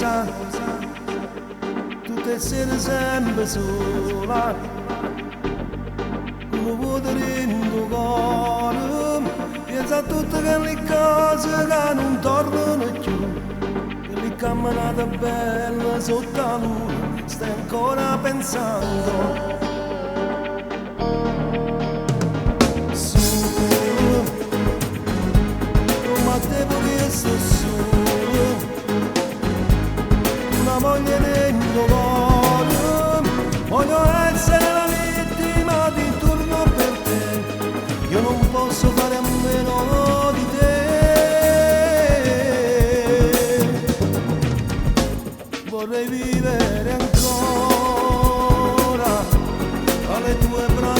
sa, tutte le sere sempre sola, come vuoto dentro cuore, pensa a tutte quelle cose che non tornano più, quelle camminate belle sotto la luna, stai ancora pensando. Voglio dentro cuore, voglio essere la vittima di turno per te, io non posso fare a meno di te, vorrei vivere ancora alle tue braccia.